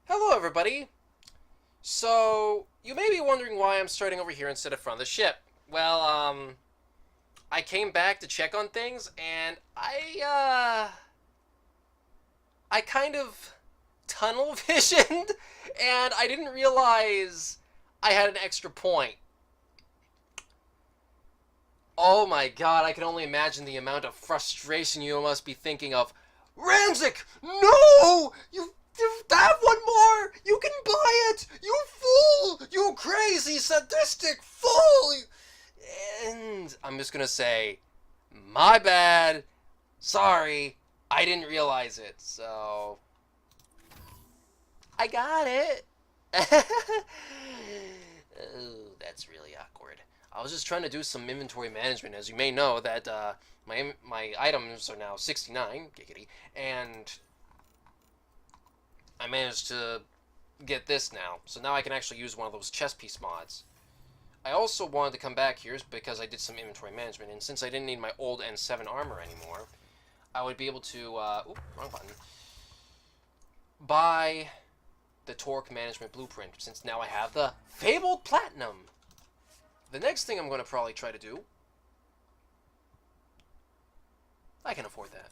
Hello everybody. So, you may be wondering why I'm starting over here instead of front of the ship. Well, I came back to check on things, and I kind of tunnel visioned, and I didn't realize I had an extra point. Oh my god, I can only imagine the amount of frustration you must be thinking of. Ranzik! No! You have one more! You can buy it! You fool! You crazy, sadistic fool! And I'm just gonna say, my bad. Sorry. I didn't realize it, so... I got it! Oh, that's really awkward. I was just trying to do some inventory management. As you may know, that my items are now 69, giggity, and I managed to get this now. So now I can actually use one of those chess piece mods. I also wanted to come back here because I did some inventory management, and since I didn't need my old N7 armor anymore, I would be able to, oop, wrong button, buy the torque management blueprint, since now I have the fabled platinum. The next thing I'm going to probably try to do, I can afford that.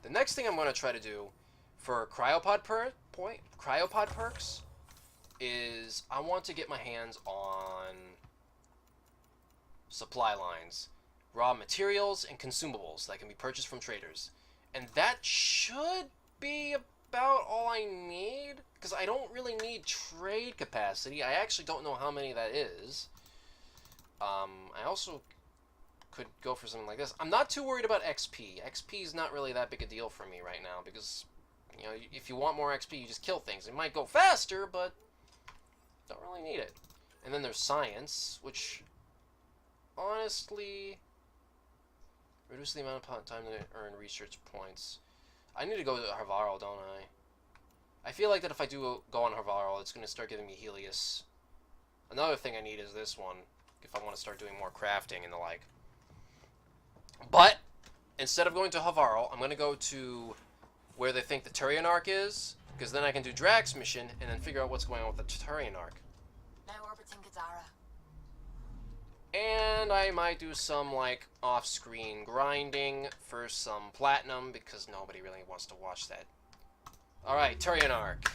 The next thing I'm going to try to do for cryopod perks is I want to get my hands on supply lines, raw materials, and consumables that can be purchased from traders. And that should be about all I need, because I don't really need trade capacity. I actually don't know how many that is. I also could go for something like this. I'm not too worried about XP. XP is not really that big a deal for me right now, because, you know, if you want more XP, you just kill things. It might go faster, but don't really need it. And then there's science, which, honestly, reduce the amount of time to earn research points. I need to go to Harvarl, don't I? I feel like that if I do go on Harvarl, it's going to start giving me Helios. Another thing I need is this one, if I want to start doing more crafting and the like. But, instead of going to Harvarl, I'm going to go to where they think the Turian Arc is, because then I can do Drax mission and then figure out what's going on with the Turian Arc. Now orbiting Gadara. And I might do some, like, off-screen grinding for some platinum, because nobody really wants to watch that. Alright, Turian Arc.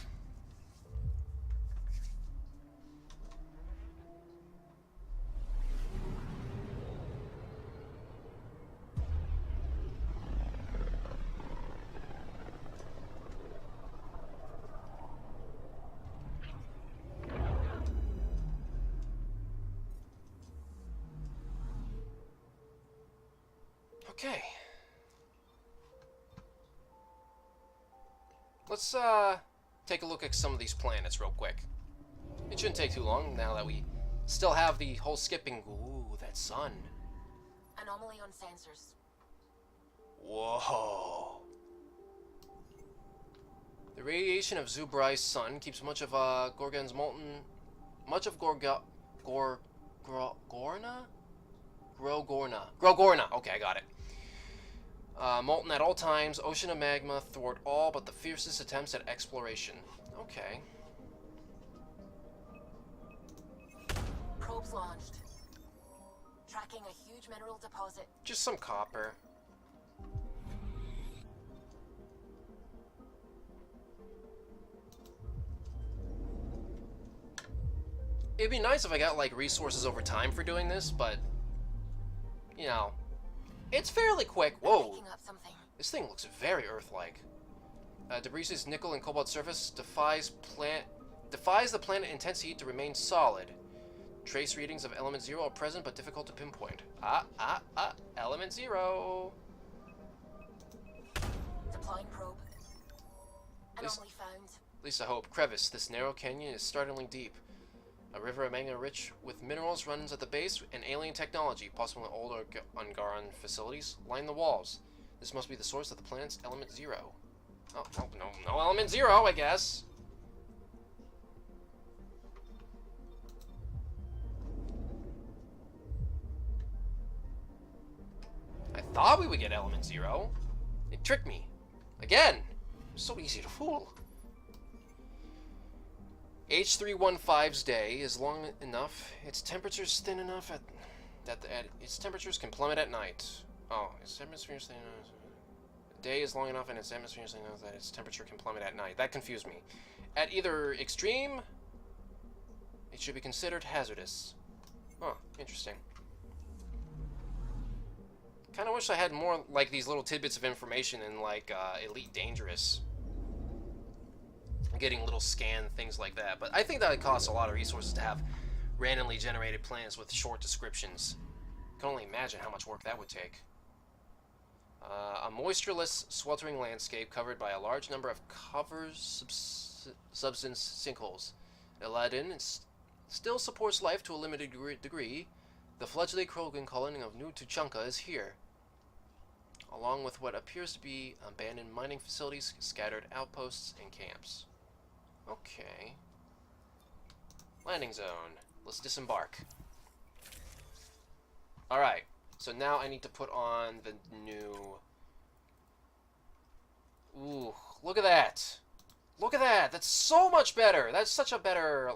Okay. Let's, take a look at some of these planets real quick. It shouldn't take too long, now that we still have the whole skipping... Ooh, that sun. Anomaly on sensors. Whoa. The radiation of Zubrai's sun keeps much of, Gorgon's molten... Much of Grogorna? Grogorna. Okay, I got it. Molten at all times, ocean of magma thwart all but the fiercest attempts at exploration. Okay. Probes launched. Tracking a huge mineral deposit. Just some copper. It'd be nice if I got, like, resources over time for doing this, but, you know, it's fairly quick. Whoa. Picking up something. This thing looks very Earth-like. Debris' nickel and cobalt surface defies the planet intense heat to remain solid. Trace readings of element 0 are present but difficult to pinpoint. Element 0. Deploying probe. Anomaly found. At least I hope. Crevice. This narrow canyon is startlingly deep. A river of magma rich with minerals runs at the base, and alien technology, possibly old Ungaran facilities, line the walls. This must be the source of the planet's element 0. Oh, no element 0, I guess. I thought we would get element 0. It tricked me. Again! So easy to fool. H315's day is long enough. Its temperature's thin enough that its temperatures can plummet at night. Oh, its atmosphere's thin enough. The day is long enough and its atmosphere is thin enough that its temperature can plummet at night. That confused me. At either extreme, it should be considered hazardous. Oh, interesting. Kind of wish I had more, like, these little tidbits of information in, like, Elite Dangerous. Getting little scan things like that. But I think that it costs a lot of resources to have randomly generated plans with short descriptions. I can only imagine how much work that would take. A moistureless, sweltering landscape covered by a large number of substance sinkholes. Aladdin still supports life to a limited degree. The fledgling Krogan colony of New Tuchanka is here, along with what appears to be abandoned mining facilities, scattered outposts, and camps. Okay. Landing zone. Let's disembark. Alright, so now I need to put on the new... Ooh, look at that! Look at that! That's so much better! That's such a better...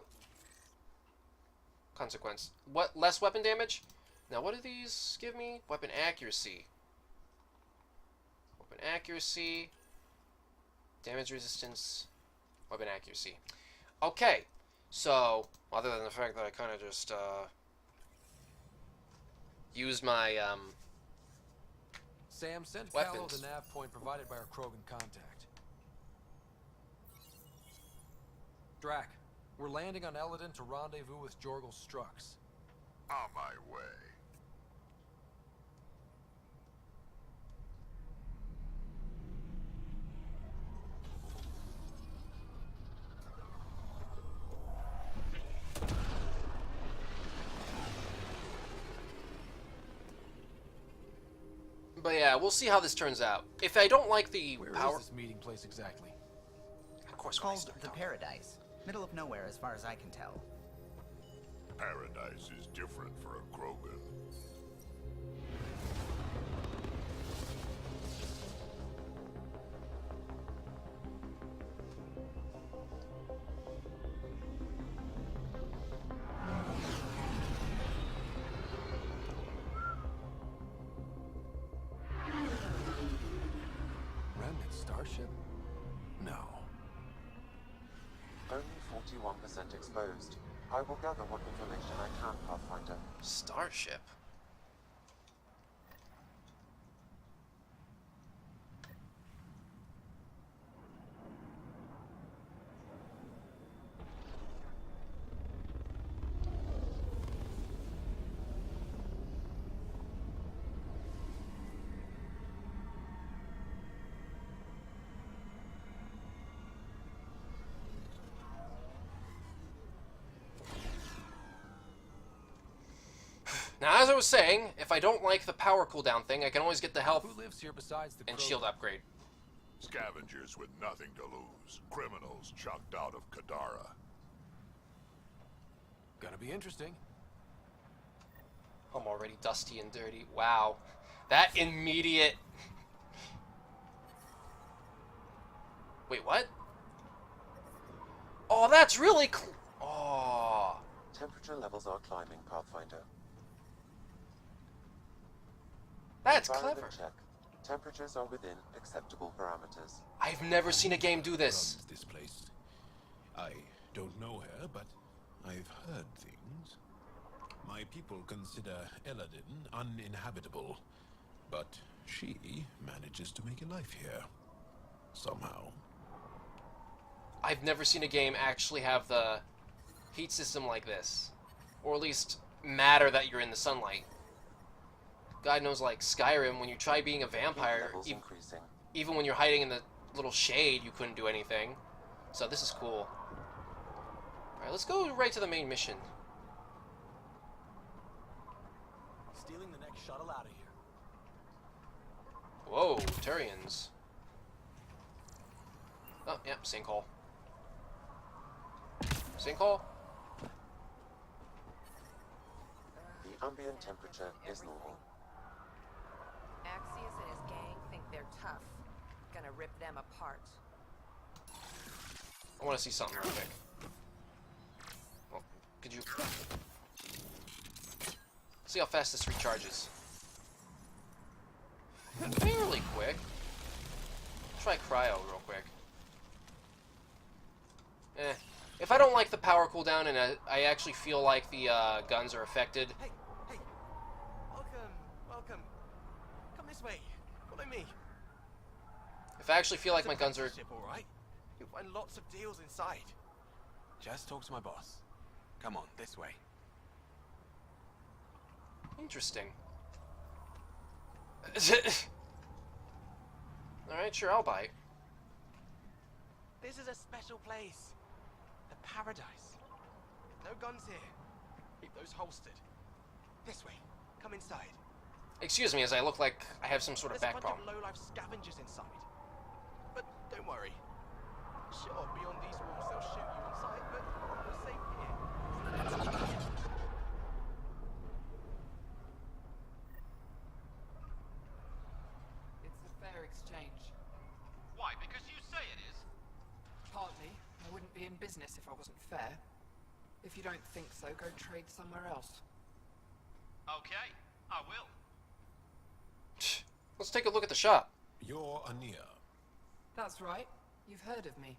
consequence. What? Less weapon damage? Now, what do these give me? Weapon accuracy. Weapon accuracy. Damage resistance. Weapon accuracy. Okay. So, other than the fact that I kind of just, used my, Sam, send weapons. Callow the nav point provided by our Krogan contact. Drac, we're landing on Eladin to rendezvous with Jorgel Strux. On my way. But yeah, we'll see how this turns out. If I don't like the Where power... is this meeting place exactly? Of course, It's called the Paradise. Middle of nowhere as far as I can tell. Paradise is different for a Krogan. Remnant starship? No. Only 41% exposed. I will gather what information I can, Pathfinder. Starship? Now, as I was saying, if I don't like the power cooldown thing, I can always get the health Who lives here besides the and Krogan? shield upgrade. Scavengers with nothing to lose. Criminals chucked out of Kadara. Gonna be interesting. I'm already dusty and dirty. Wow. That immediate... Wait, what? Oh, that's really cool. Oh. Temperature levels are climbing, Pathfinder. That's Environment clever. check. Temperatures are within acceptable parameters. I've never seen a game do this. Runs this place. I don't know her, but I've heard things. My people consider Eladin uninhabitable, but she manages to make a life here. Somehow. I've never seen a game actually have the heat system like this. Or at least matter that you're in the sunlight. God knows, like Skyrim, when you try being a Heat vampire, levels increasing. even when you're hiding in the little shade, you couldn't do anything. So this is cool. Alright, let's go right to the main mission. Stealing the next shuttle out of here. Whoa, Turians. Oh, yep, sinkhole. Sinkhole? The ambient temperature is normal. Axius and his gang think they're tough, Gonna rip them apart. I want to see something real quick. Well, could you see how fast this recharges? Fairly quick. Try cryo real quick. If I don't like the power cooldown and I actually feel like the guns are affected. Hey, hey. Welcome. Come this way. Follow me. If I actually feel like my guns are... Ship, all right? You'll find lots of deals inside. Just talk to my boss. Come on, this way. Interesting. Alright, sure, I'll bite. This is a special place. A paradise. No guns here. Keep those holstered. This way. Come inside. Excuse me, as I look like I have some sort of There's back a bunch problem. of low-life scavengers inside. But don't worry. Sure, beyond these walls they'll shoot you inside, but you're safe here. It's a fair exchange. Why? Because you say it is? Partly. I wouldn't be in business if I wasn't fair. If you don't think so, go trade somewhere else. Okay, I will. Let's take a look at the shop. You're Ania. That's right. You've heard of me.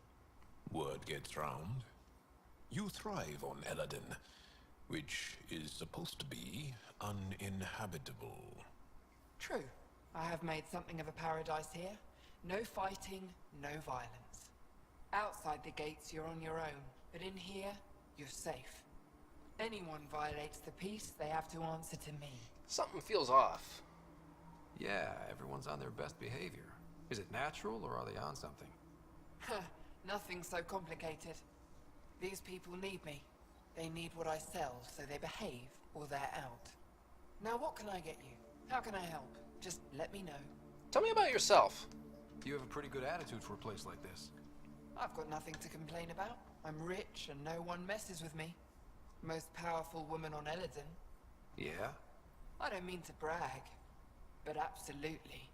Word gets round. You thrive on Eladin, which is supposed to be uninhabitable. True. I have made something of a paradise here. No fighting, no violence. Outside the gates, you're on your own. But in here, you're safe. Anyone violates the peace, they have to answer to me. Something feels off. Yeah, everyone's on their best behavior. Is it natural, or are they on something? Nothing so complicated. These people need me. They need what I sell, so they behave, or they're out. Now what can I get you? How can I help? Just let me know. Tell me about yourself. You have a pretty good attitude for a place like this. I've got nothing to complain about. I'm rich and no one messes with me. Most powerful woman on Eladin. Yeah? I don't mean to brag, but absolutely.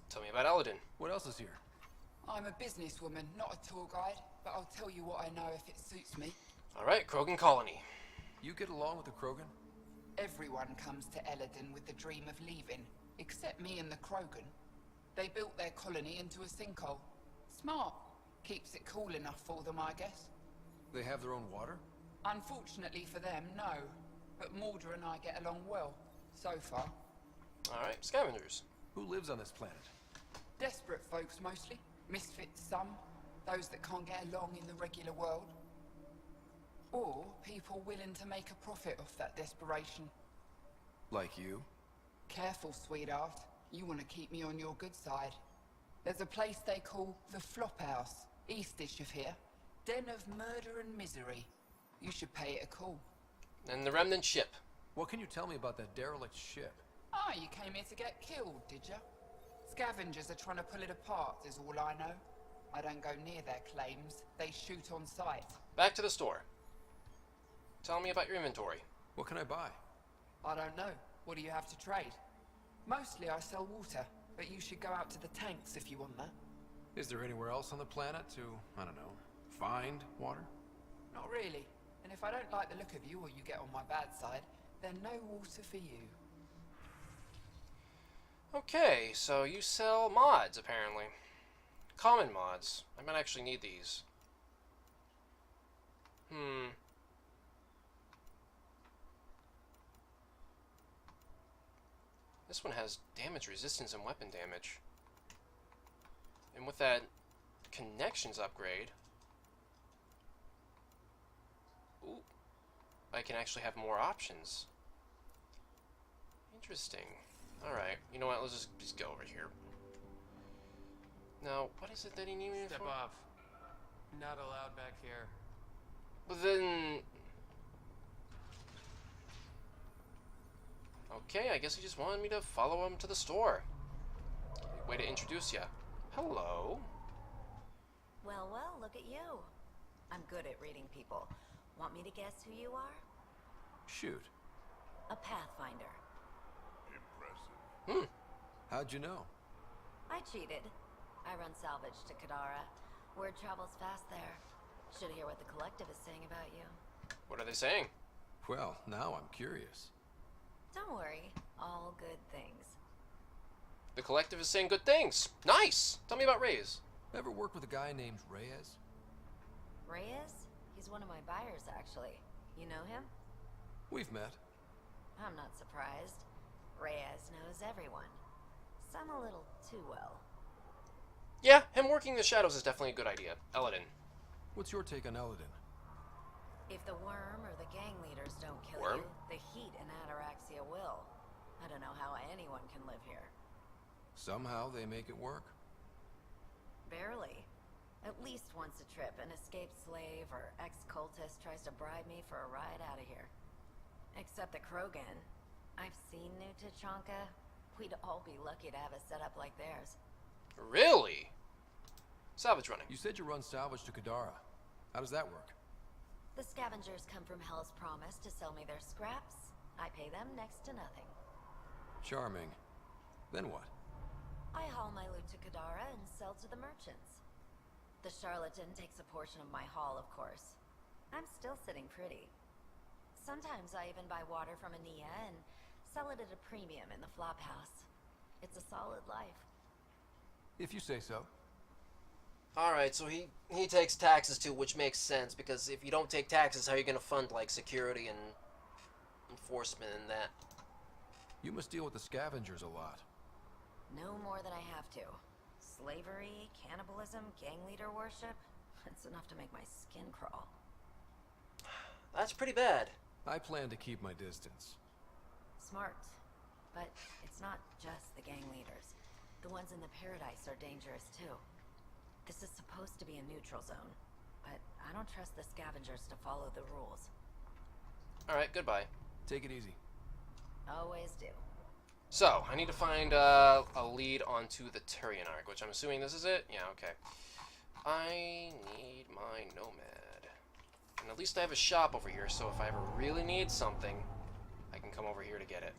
Tell me about Eladin. What else is here? I'm a businesswoman, not a tour guide, but I'll tell you what I know if it suits me. Alright, Krogan Colony. You get along with the Krogan? Everyone comes to Eladin with the dream of leaving, except me and the Krogan. They built their colony into a sinkhole. Smart. Keeps it cool enough for them, I guess. They have their own water? Unfortunately for them, no. But Mulder and I get along well, so far. Alright, scavengers. Who lives on this planet? Desperate folks, mostly. Misfits, some. Those that can't get along in the regular world. Or people willing to make a profit off that desperation. Like you? Careful, sweetheart. You want to keep me on your good side. There's a place they call the Flophouse, east-ish of here. Den of murder and misery. You should pay it a call. And the remnant ship. What can you tell me about that derelict ship? Ah, you came here to get killed, did ya? Scavengers are trying to pull it apart, is all I know. I don't go near their claims. They shoot on sight. Back to the store. Tell me about your inventory. What can I buy? I don't know. What do you have to trade? Mostly I sell water, but you should go out to the tanks if you want that. Is there anywhere else on the planet to, I don't know, find water? Not really. And if I don't like the look of you or you get on my bad side, then no water for you. Okay, so you sell mods, apparently. Common mods. I might actually need these. This one has damage resistance and weapon damage. And with that connections upgrade, ooh, I can actually have more options. Interesting. Alright, you know what, let's just go over here. Now, what is it that he needs me for? Step off. Not allowed back here. But then... Okay, I guess he just wanted me to follow him to the store. Way to introduce ya. Hello. Well, look at you. I'm good at reading people. Want me to guess who you are? Shoot. A Pathfinder. Impressive. How'd you know? I cheated. I run salvage to Kadara. Word travels fast there. Should hear what the collective is saying about you. What are they saying? Well, now I'm curious. Don't worry, all good things. The collective is saying good things. Nice! Tell me about Reyes. Ever work with a guy named Reyes? Reyes? He's one of my buyers, actually. You know him? We've met. I'm not surprised. Reyes knows everyone. Some a little too well. Yeah, him working the shadows is definitely a good idea. Eladin. What's your take on Eladin? If the worm or the gang leaders don't kill Worm? you, the heat in Ataraxia will. I don't know how anyone can live here. Somehow they make it work. Barely. At least once a trip, an escaped slave or ex-cultist tries to bribe me for a ride out of here. Except the Krogan. I've seen New Tachanka. We'd all be lucky to have a setup like theirs. Really? Salvage running. You said you run salvage to Kadara. How does that work? The scavengers come from Hell's Promise to sell me their scraps. I pay them next to nothing. Charming. Then what? I haul my loot to Kadara and sell to the merchants. The charlatan takes a portion of my haul, of course. I'm still sitting pretty. Sometimes I even buy water from Ania and sell it at a premium in the flop house. It's a solid life. If you say so. Alright, so he takes taxes too, which makes sense, because if you don't take taxes, how are you going to fund, like, security and enforcement and that? You must deal with the scavengers a lot. No more than I have to. Slavery, cannibalism, gang leader worship. It's enough to make my skin crawl. That's pretty bad. I plan to keep my distance. Smart. But it's not just the gang leaders. The ones in the Paradise are dangerous too. This is supposed to be a neutral zone, but I don't trust the scavengers to follow the rules. Alright, goodbye. Take it easy. Always do. So, I need to find a lead onto the Turian Arc, which I'm assuming this is it? Yeah, okay. I need my Nomad. And at least I have a shop over here, so if I ever really need something, I can come over here to get it.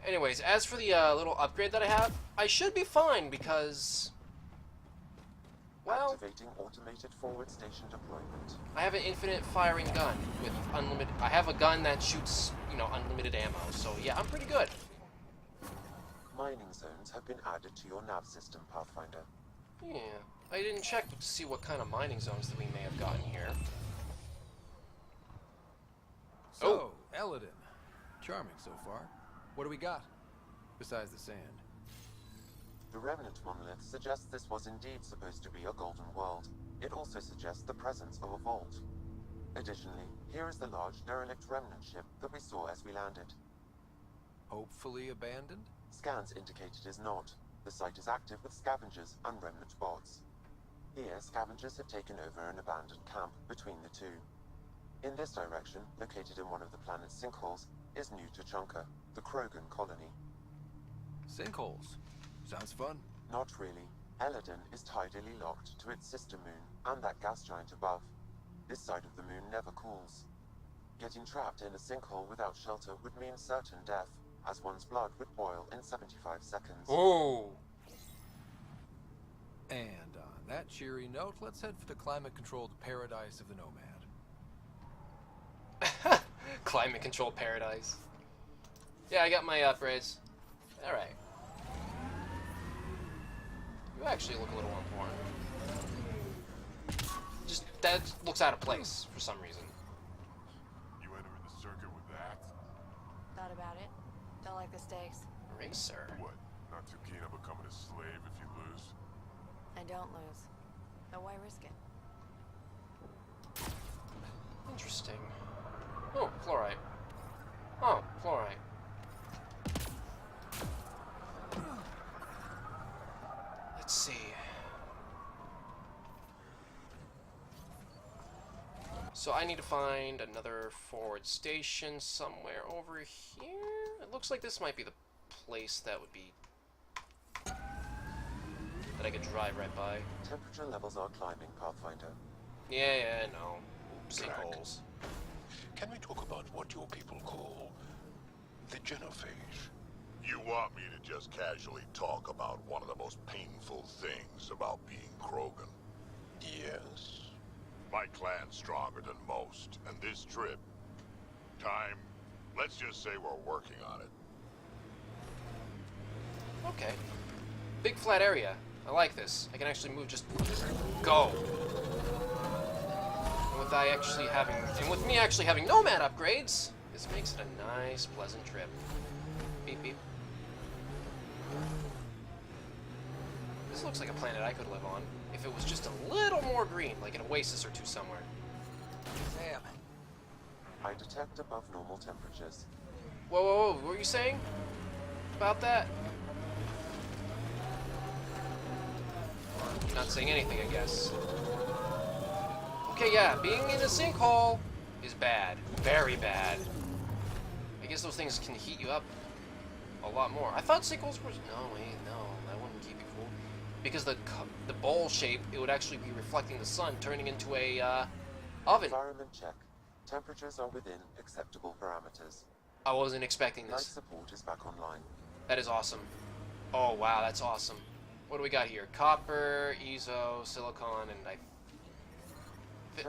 Anyways, as for the little upgrade that I have, I should be fine because, well, Activating automated forward station deployment. I have an infinite firing gun with unlimited. I have a gun that shoots, you know, unlimited ammo. So yeah, I'm pretty good. Mining zones have been added to your nav system, Pathfinder. Yeah, I didn't check to see what kind of mining zones that we may have gotten here. So, Eladin. Charming so far. What do we got? Besides the sand. The Remnant monolith suggests this was indeed supposed to be a golden world. It also suggests the presence of a vault. Additionally, here is the large derelict remnant ship that we saw as we landed. Hopefully abandoned? Scans indicate it is not. The site is active with scavengers and remnant bots. Here, scavengers have taken over an abandoned camp between the two. In this direction, located in one of the planet's sinkholes, is New Tachanka, the Krogan colony. Sinkholes. Sounds fun. Not really. Eladin is tidally locked to its sister moon and that gas giant above. This side of the moon never cools. Getting trapped in a sinkhole without shelter would mean certain death, as one's blood would boil in 75 seconds. Oh. And on that cheery note, let's head for the climate-controlled paradise of the Nomad. Climate control paradise. Yeah, I got my upgrades. Alright. You actually look a little on porn. Just, that looks out of place for some reason. You entering the circuit with that? Thought about it. Don't like the stakes. Racer. What? Not too keen on becoming a slave if you lose? I don't lose. But why risk it? Interesting. Oh, fluorite. Oh, fluorite. Let's see. So I need to find another forward station somewhere over here. It looks like this might be the place that would be that I could drive right by. Temperature levels are climbing, Pathfinder. Yeah, no. Sinkholes. Can we talk about what your people call the genophage? want me to just casually talk about one of the most painful things about being Krogan? Yes? My clan's stronger than most, and this trip... let's just say we're working on it. Okay. Big flat area. I like this. I can actually move, just go. And with me actually having nomad upgrades, this makes it a nice, pleasant trip. Beep beep. This looks like a planet I could live on if it was just a little more green, like an oasis or two somewhere. Sam. I detect above normal temperatures. Whoa, whoa, whoa, what were you saying about that? Not saying anything, I guess. Okay, yeah, being in a sinkhole is bad. Very bad. I guess those things can heat you up a lot more. I thought sinkholes were... No, wait, no. That wouldn't keep you cool. Because the bowl shape, it would actually be reflecting the sun, turning into a, oven. Environment check. Temperatures are within acceptable parameters. I wasn't expecting Life this. support is back online. That is awesome. Oh, wow, that's awesome. What do we got here? Copper, Ezo, silicon, and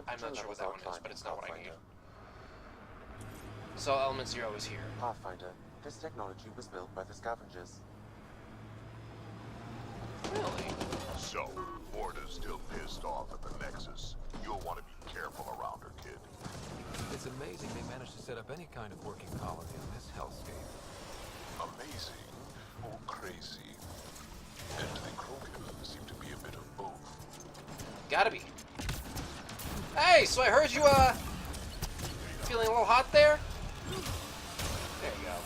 I'm not sure what that one is, but it's not what I need. So element 0 is here. Pathfinder, this technology was built by the scavengers. Really? So, Morta's still pissed off at the Nexus. You'll want to be careful around her, kid. It's amazing they managed to set up any kind of working colony in this hellscape. Amazing or crazy? And the Krogan seem to be a bit of both. Gotta be. Hey, so I heard you, feeling a little hot there? There you go.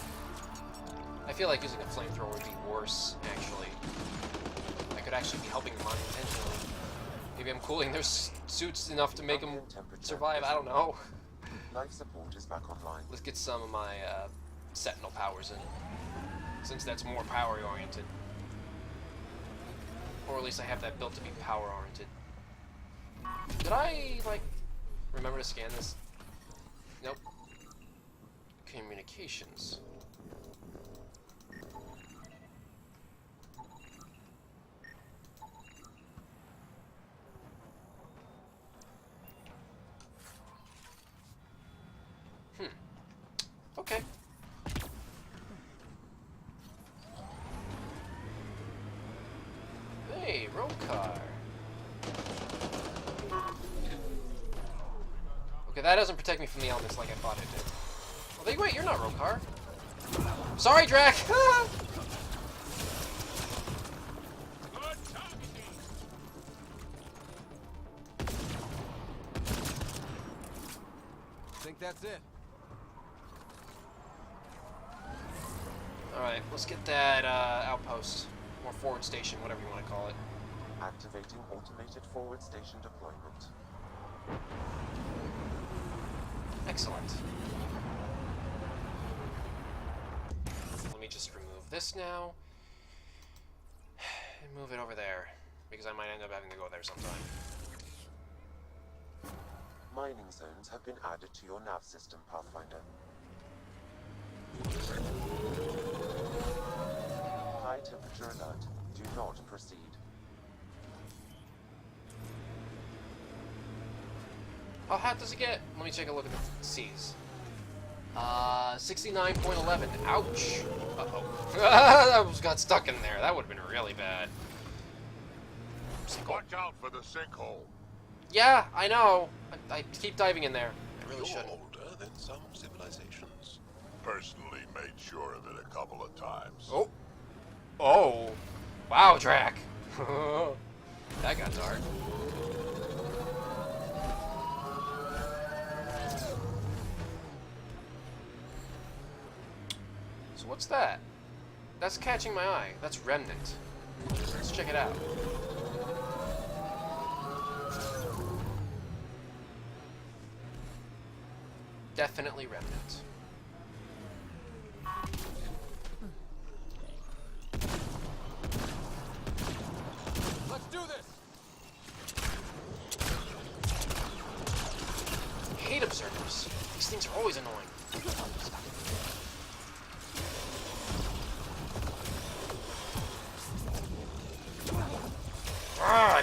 I feel like using a flamethrower would be worse, actually. I could actually be helping them unintentionally. Maybe I'm cooling their suits enough to make them survive, I don't know. Life support is back online. Let's get some of my, Sentinel powers in. Since that's more power-oriented. Or at least I have that built to be power-oriented. Did I, like, remember to scan this? Nope. Communications. Okay. Hey, road car. Okay, that doesn't protect me from the elements like I thought it did. Well, wait, you're not Rokar. Sorry, Drac! Think that's it? Alright, let's get that outpost. Or forward station, whatever you want to call it. Activating automated forward station deployment. Excellent. Let me just remove this now. And move it over there. Because I might end up having to go there sometime. Mining zones have been added to your nav system, Pathfinder. High temperature alert. Do not proceed. How hot does it get? Let me take a look at the C's. 69.11. Ouch. Uh-oh. That almost got stuck in there. That would have been really bad. Sinkhole. Watch out for the sinkhole. Yeah, I know. I keep diving in there. I really You're shouldn't. older than some civilizations. Personally made sure of it a couple of times. Oh. Oh. Wow, Drac. That got dark. So what's that? That's catching my eye. That's Remnant. Let's check it out. Definitely Remnant. Let's do this! Hate observers. These things are always annoying.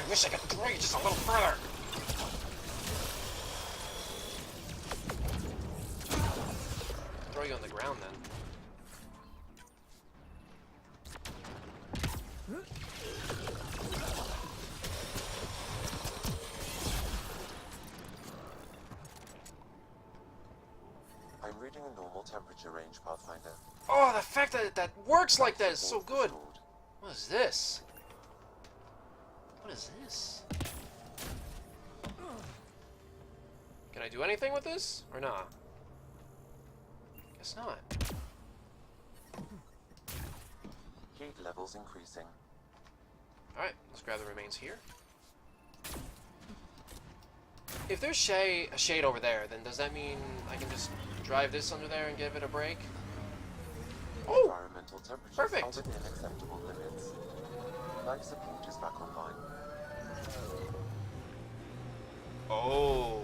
wish I could throw you just a little further. Throw you on the ground then. I'm reading a normal temperature range, Pathfinder. Oh, the fact that that works like that is so good. What is this? What is this? Can I do anything with this? Or not? Guess not. Heat levels increasing. Alright, let's grab the remains here. If there's a shade over there, then does that mean I can just drive this under there and give it a break? Oh! Environmental temperatures Perfect. are within acceptable limits. Life support is back online. Oh.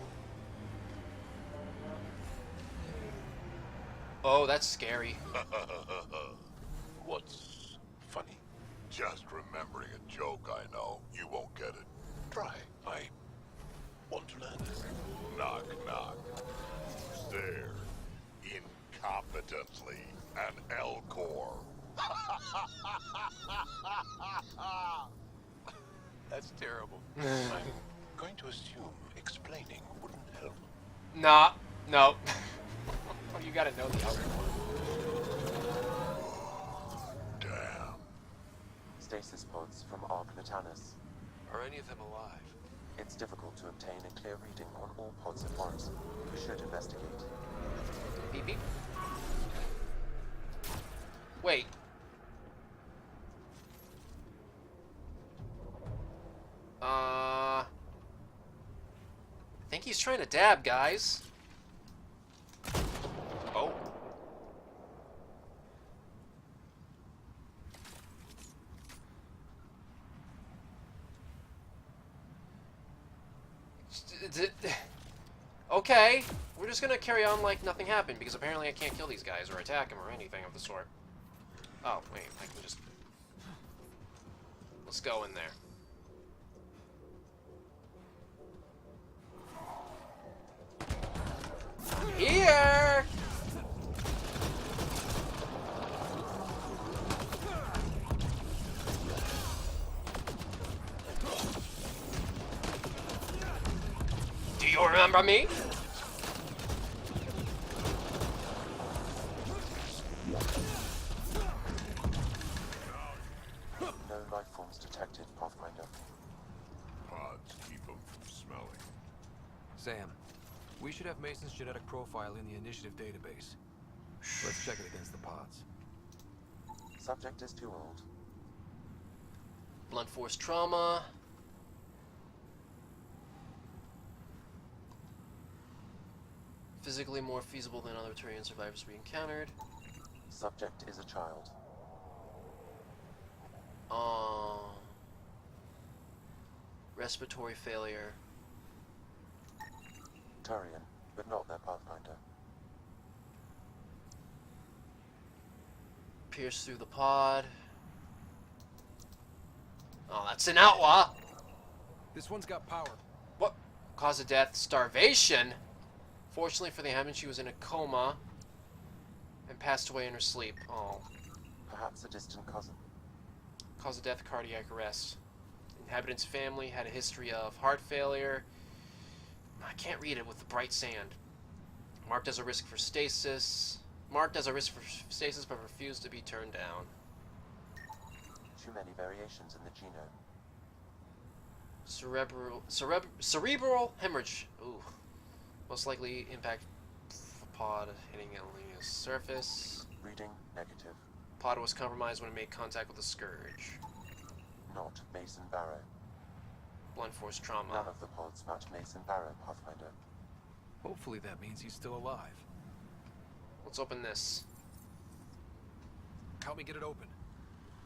Oh, that's scary. What's funny? Just remembering a joke I know. You won't get it. Try. I want to learn. Knock, knock. There. Incompetently. An L-core. That's terrible. I'm going to assume explaining wouldn't help. Nah, no. You gotta know the algorithm. Damn. Stasis pods from Ark Natanus. Are any of them alive? It's difficult to obtain a clear reading on all pods at once. We should investigate. Beep beep. Wait. I think he's trying to dab, guys. Oh. Okay, we're just gonna carry on like nothing happened because apparently I can't kill these guys or attack them or anything of the sort. Oh, wait, I can just... Let's go in there. Here! Do you remember me? No life forms detected, Pathfinder. Pods keep them from smelling. Sam, we should have Mason's genetic profile in the initiative database. Let's check it against the pods. Subject is too old. Blunt force trauma. Physically more feasible than other Turian survivors we encountered. Subject is a child. Respiratory failure. Turian, but not their Pathfinder. Pierce through the pod. Oh, that's an outlaw. This one's got power. What? Cause of death? Starvation? Fortunately for the inhabitant, she was in a coma and passed away in her sleep. Oh. Perhaps a distant cousin. Cause of death, cardiac arrest. Inhabitant's family had a history of heart failure. I can't read it with the bright sand. Marked as a risk for stasis. Marked as a risk for stasis, but refused to be turned down. Too many variations in the genome. Cerebral hemorrhage. Ooh. Most likely impact pod hitting Elena's surface. Reading negative. Pod was compromised when it made contact with the scourge. Not Mason Barrow. Blunt force trauma. None of the pods match Mason Barrow, Pathfinder. Hopefully that means he's still alive. Let's open this. Help me get it open.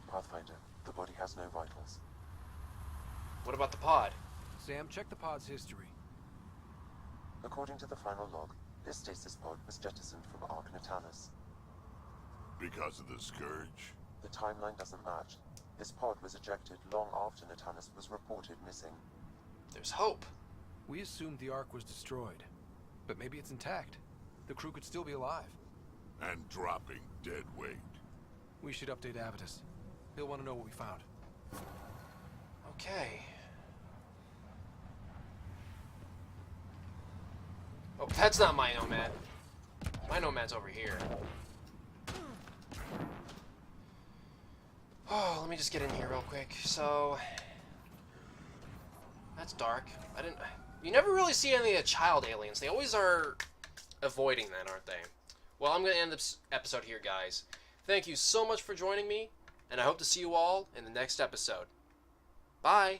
Pathfinder, the body has no vitals. What about the pod? Sam, check the pod's history. According to the final log, this stasis pod was jettisoned from Ark Natanus. Because of the scourge? The timeline doesn't match. His pod was ejected long after Natanus was reported missing. There's hope. We assumed the Ark was destroyed, but maybe it's intact. The crew could still be alive. And dropping dead weight. We should update Avitus. He'll want to know what we found. Okay. Oh, that's not my nomad. My nomad's over here. Oh, let me just get in here real quick. So, that's dark. You never really see any of the child aliens. They always are avoiding that, aren't they? Well, I'm going to end this episode here, guys. Thank you so much for joining me, and I hope to see you all in the next episode. Bye!